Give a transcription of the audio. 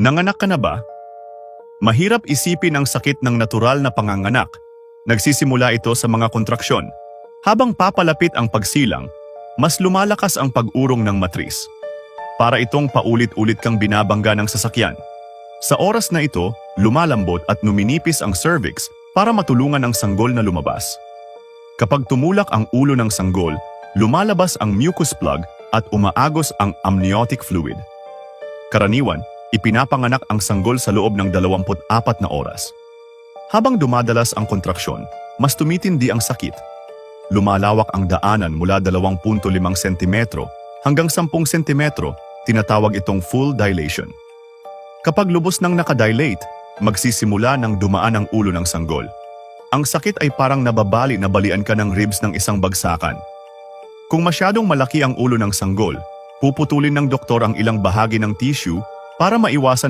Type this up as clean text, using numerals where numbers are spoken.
Nanganak ka na ba? Mahirap isipin ang sakit ng natural na panganganak. Nagsisimula ito sa mga kontraksyon. Habang papalapit ang pagsilang, mas lumalakas ang pag-urong ng matris. Para itong paulit-ulit kang binabangga ng sasakyan. Sa oras na ito, lumalambot at numinipis ang cervix para matulungan ang sanggol na lumabas. Kapag tumulak ang ulo ng sanggol, lumalabas ang mucus plug at umaagos ang amniotic fluid. Karaniwan, ipinapanganak ang sanggol sa loob ng 24 na oras. Habang dumadalas ang kontraksyon, mas tumitindi ang sakit. Lumalawak ang daanan mula 2.5 cm hanggang 10 cm, tinatawag itong full dilation. Kapag lubos nang nakadilate, magsisimula ng dumaan ang ulo ng sanggol. Ang sakit ay parang nababali na balian ka ng ribs ng isang bagsakan. Kung masyadong malaki ang ulo ng sanggol, puputulin ng doktor ang ilang bahagi ng tissue para maiwasan